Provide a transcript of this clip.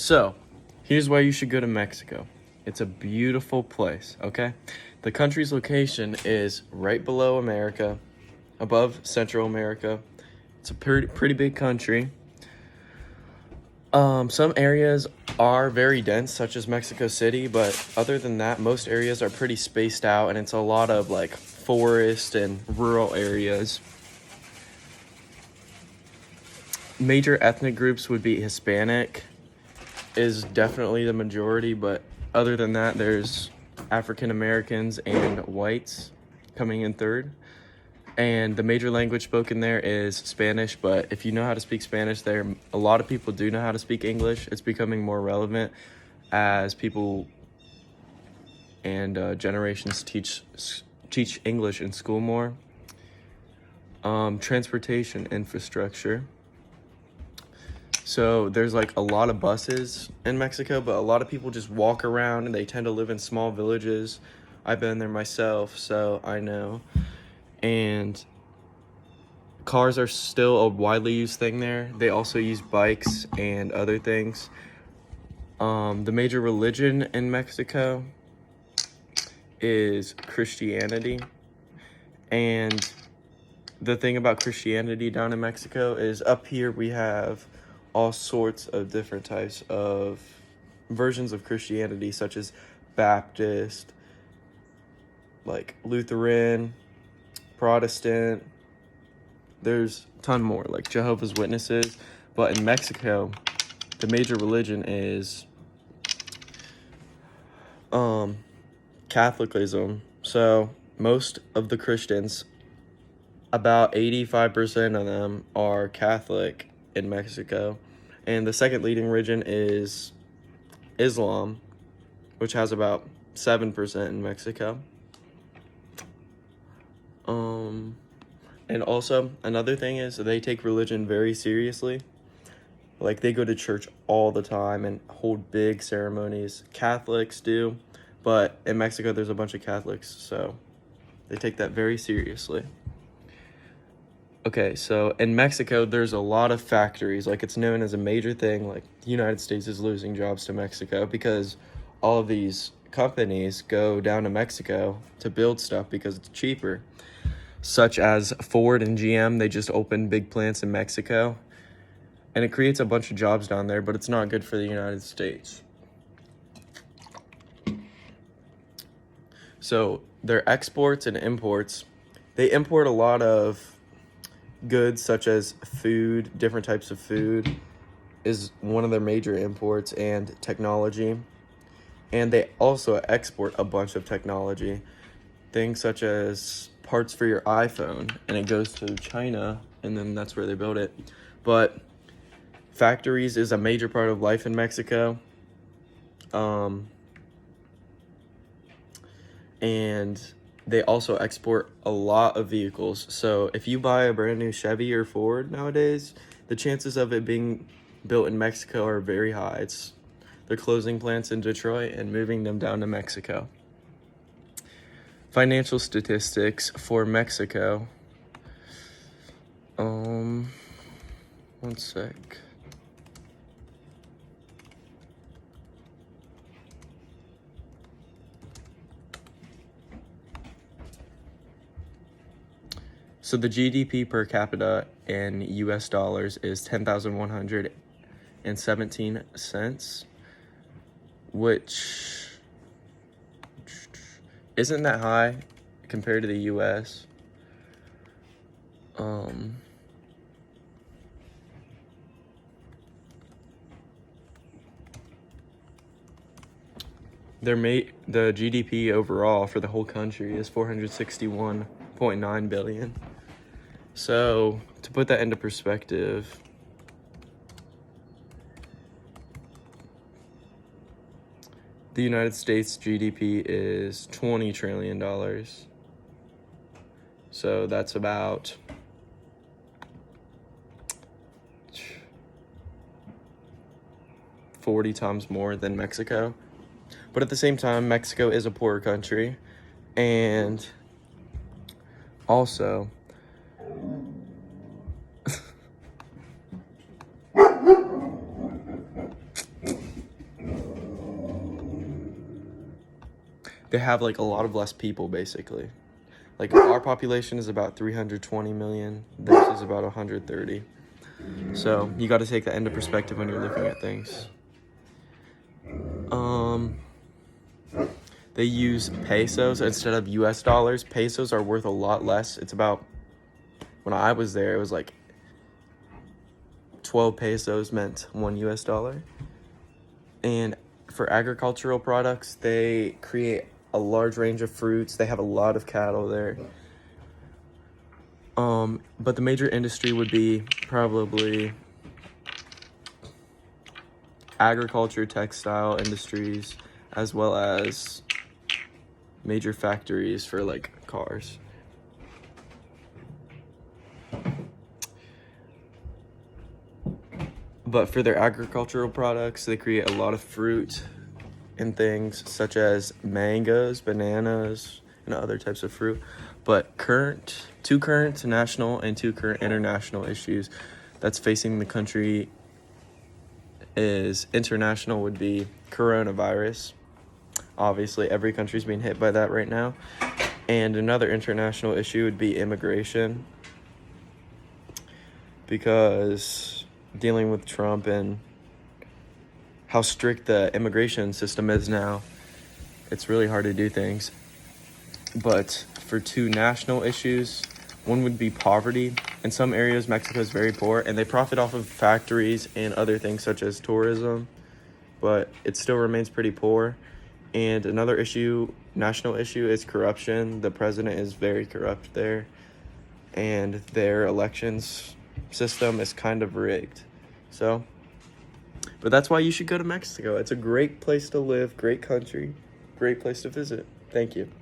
So, here's why you should go to Mexico. It's a beautiful place, okay? The country's location is right below America, above Central America. It's a pretty big country. Some areas are very dense, such as Mexico City, but other than that, most areas are pretty spaced out, and it's a lot of like forest and rural areas. Major ethnic groups would be Hispanic, is definitely the majority, but other than that, there's African Americans and whites coming in third. And the major language spoken there is Spanish, but if you know how to speak Spanish there, a lot of people do know how to speak English. It's becoming more relevant as people and generations teach English in school more. Transportation infrastructure. So there's like a lot of buses in Mexico, but a lot of people just walk around and they tend to live in small villages. I've been there myself, so I know. And cars are still a widely used thing there. They also use bikes and other things. The major religion in Mexico is Christianity. And the thing about Christianity down in Mexico is up here we have all sorts of different types of versions of Christianity, such as Baptist, like Lutheran, Protestant. There's a ton more, like Jehovah's Witnesses. But in Mexico, the major religion is Catholicism. So most of the Christians, about 85% of them, are Catholic in Mexico. And the second leading religion is Islam, which has about 7% in Mexico. And also, another thing is they take religion very seriously. Like, they go to church all the time and hold big ceremonies. Catholics do, but in Mexico there's a bunch of Catholics, so they take that very seriously. Okay, so in Mexico, there's a lot of factories. Like, it's known as a major thing. Like, the United States is losing jobs to Mexico because all of these companies go down to Mexico to build stuff because it's cheaper. Such as Ford and GM, they just opened big plants in Mexico. And it creates a bunch of jobs down there, but it's not good for the United States. So, their exports and imports, they import a lot of goods such as food, different types of food is one of their major imports, and technology. And they also export a bunch of technology, things such as parts for your iPhone, and it goes to China, and then that's where they build it. But factories is a major part of life in Mexico. And they also export a lot of vehicles. So if you buy a brand new Chevy or Ford nowadays, the chances of it being built in Mexico are very high. They're closing plants in Detroit and moving them down to Mexico. Financial statistics for Mexico. One sec. So the GDP per capita in US dollars is 10,117 cents, which isn't that high compared to the US. The GDP overall for the whole country is 461.9 billion. So, to put that into perspective, the United States GDP is $20 trillion. So that's about 40 times more than Mexico. But at the same time, Mexico is a poorer country. And also, they have like a lot of less people basically. Like our population is about 320 million, theirs is about 130. So you got to take that into perspective when you're looking at things. They use pesos instead of US dollars. Pesos are worth a lot less. It's about, when I was there, it was like 12 pesos meant 1 US dollar. And for agricultural products, they create a large range of fruits. They have a lot of cattle there. But the major industry would be probably agriculture, textile industries, as well as major factories for like cars. But for their agricultural products, they create a lot of fruit and things such as mangoes, bananas, and other types of fruit. But two current national and two current international issues that's facing the country is international would be coronavirus. Obviously, every country's being hit by that right now. And another international issue would be immigration, because dealing with Trump and how strict the immigration system is now, it's really hard to do things. But for two national issues, one would be poverty. In some areas, Mexico is very poor, and they profit off of factories and other things such as tourism, but it still remains pretty poor. And another issue, national issue, is corruption. The president is very corrupt there, and their elections system is kind of rigged. So, but that's why you should go to Mexico. It's a great place to live, great country, great place to visit. Thank you.